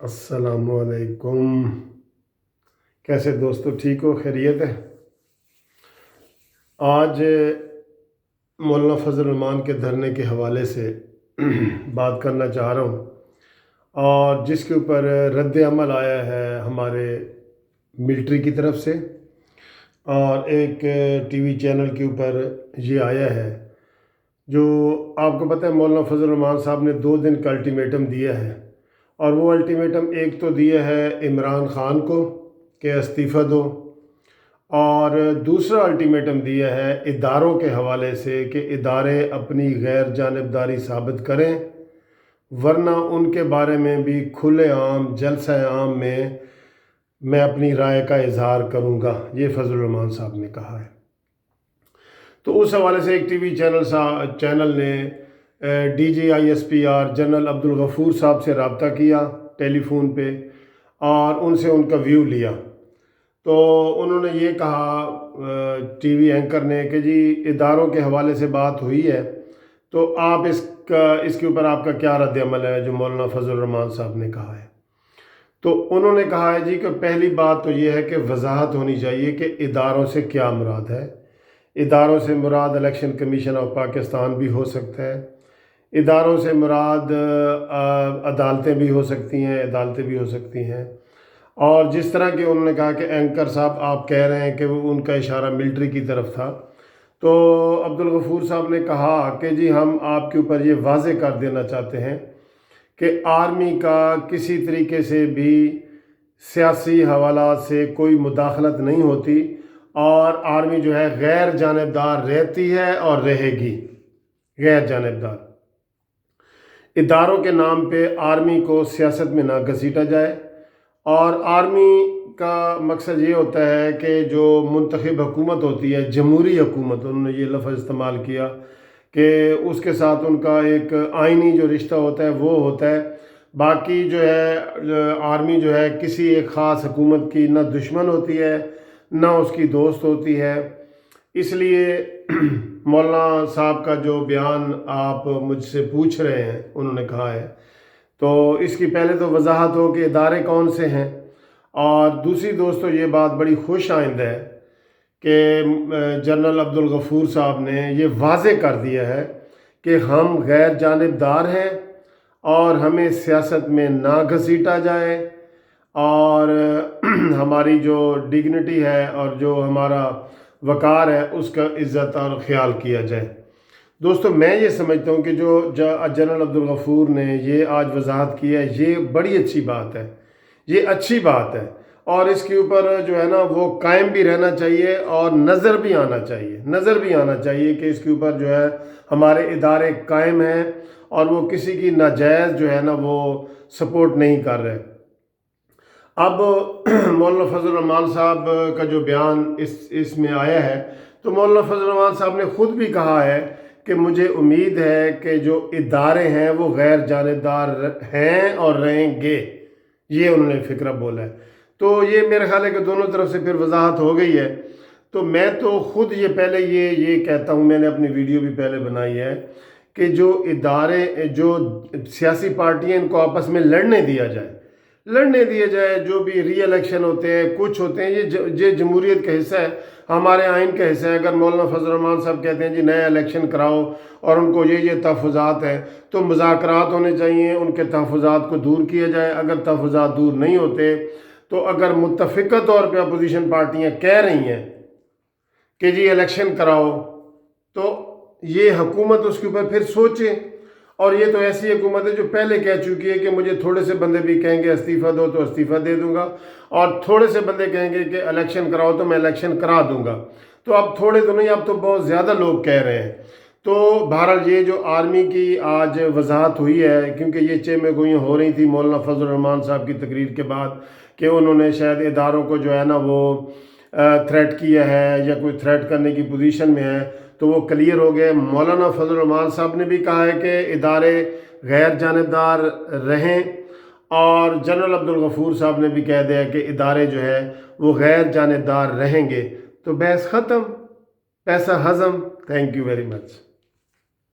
अस्सलामुअलैकुम। कैसे दोस्तों, ठीक हो, खैरियत है। आज मौलाना फजल रहमान के धरने के हवाले से बात करना चाह रहा हूँ, और जिसके ऊपर रद्द अमल आया है हमारे मिलिट्री की तरफ से, और एक टीवी चैनल के ऊपर ये आया है। जो आपको पता है, मौलाना फजल रहमान साहब ने 2 दिन का अल्टीमेटम दिया है, और वो अल्टीमेटम एक तो दिया है इमरान ख़ान को कि इस्तीफ़ा दो, और दूसरा अल्टीमेटम दिया है इदारों के हवाले से कि इदारे अपनी गैर जानिबदारी साबित करें, वरना उनके बारे में भी खुले आम जलसा आम में मैं अपनी राय का इजहार करूँगा। ये फजल रहमान साहब ने कहा है। तो उस हवाले से एक टीवी चैनल ने DGISPR जनरल अब्दुल गफूर साहब से रब्ता किया टेलीफोन पे, और उनसे उनका व्यू लिया। तो उन्होंने ये कहा टीवी एंकर ने कि जी इदारों के हवाले से बात हुई है, तो आप इसके ऊपर आपका क्या रद्द अमल है जो मौलाना फजल रहमान साहब ने कहा है। तो उन्होंने कहा है जी कि पहली बात तो ये है कि वजाहत होनी चाहिए कि इदारों से क्या मुराद है। इदारों से मुराद इलेक्शन कमीशन ऑफ पाकिस्तान भी हो सकता है, इदारों से मुराद अदालतें भी हो सकती हैं, और जिस तरह के उन्होंने कहा कि एंकर साहब आप कह रहे हैं कि वो उनका इशारा मिलिट्री की तरफ था, तो अब्दुल गफूर साहब ने कहा कि जी हम आपके ऊपर ये वाज़े कर देना चाहते हैं कि आर्मी का किसी तरीके से भी सियासी हवालात से कोई मुदाखलत नहीं होती, और आर्मी जो है गैर जानिबदार रहती है और रहेगी। गैर जानिबदार इदारों के नाम पे आर्मी को सियासत में ना घसीटा जाए, और आर्मी का मकसद ये होता है कि जो मुंतखब हुकूमत होती है, जमहूरी हुकूमत, उन्होंने ये लफ्ज़ इस्तेमाल किया कि उसके साथ उनका एक आइनी जो रिश्ता होता है वो होता है। बाकी जो है आर्मी जो है किसी एक ख़ास हुकूमत की ना दुश्मन होती है ना उसकी दोस्त होती है। इसलिए मौलाना साहब का जो बयान आप मुझसे पूछ रहे हैं, उन्होंने कहा है, तो इसकी पहले तो वजाहत हो कि इदारे कौन से हैं, और दूसरी दोस्तों ये बात बड़ी खुश आइंद है कि जनरल अब्दुल गफूर साहब ने ये वाज़े कर दिया है कि हम गैर जानिबदार हैं और हमें सियासत में ना घसीटा जाए, और हमारी जो डिग्निटी है और जो हमारा वक़ार है उसका इज़्ज़त और ख़्याल किया जाए। दोस्तों, मैं ये समझता हूँ कि जो जनरल अब्दुल गफूर ने ये आज वजाहत की है, ये बड़ी अच्छी बात है, ये अच्छी बात है, और इसके ऊपर जो है ना वो कायम भी रहना चाहिए, और नज़र भी आना चाहिए कि इसके ऊपर जो है हमारे इदारे कायम हैं और वो किसी की नाजायज़ जो है ना वो सपोर्ट नहीं कर रहे। अब मौलाना फजल रहमान साहब का जो बयान इसमें आया है, तो मौलाना फजल रहमान साहब ने ख़ुद भी कहा है कि मुझे उम्मीद है कि जो इदारे हैं वो गैर जानिबदार हैं और रहेंगे। ये उन्होंने फ़िक्रा बोला है। तो ये मेरे ख्याल है कि दोनों तरफ से फिर वजाहत हो गई है। तो मैं तो ख़ुद ये पहले ये कहता हूँ, मैंने अपनी वीडियो भी पहले बनाई है कि जो इदारे, जो सियासी पार्टियाँ, इनको आपस में लड़ने दिया जाए। जो भी री इलेक्शन होते हैं, कुछ होते हैं, ये जमहूरियत का हिस्सा है, हमारे आइन का हिस्सा है। अगर मौलाना फजल रहमान साहब कहते हैं जी नया इलेक्शन कराओ और उनको ये तहफ़्फ़ुज़ात हैं, तो मुज़ाकरात होने चाहिए, उनके तहफ़्फ़ुज़ात को दूर किया जाए। अगर तहफ़्फ़ुज़ात दूर नहीं होते, तो अगर मुत्तफ़िक़ा तौर पे अपोजिशन पार्टियाँ कह रही हैं कि जी इलेक्शन कराओ, तो ये हुकूमत उसके ऊपर फिर सोचे। और ये तो ऐसी हुकूमत है जो पहले कह चुकी है कि मुझे थोड़े से बंदे भी कहेंगे इस्तीफ़ा दो तो इस्तीफ़ा दे दूंगा, और थोड़े से बंदे कहेंगे कि इलेक्शन कराओ तो मैं इलेक्शन करा दूंगा। तो अब थोड़े तो नहीं, अब तो बहुत ज़्यादा लोग कह रहे हैं। तो बहरहाल ये जो आर्मी की आज वजाहत हुई है, क्योंकि ये चेमे गोइयाँ हो रही थी मौलाना फजल रहमान साहब की तकरीर के बाद कि उन्होंने शायद इदारों को जो है ना वो थ्रेट किया है या कोई थ्रेट करने की पोजीशन में है, तो वो क्लियर हो गए। मौलाना फजल रहमान साहब ने भी कहा है कि इदारे गैर जानिबदार रहें, और जनरल अब्दुल गफूर साहब ने भी कह दिया कि इदारे जो है वो गैर जानिबदार रहेंगे। तो बहस ख़त्म, पैसा हज़म। Thank you very much.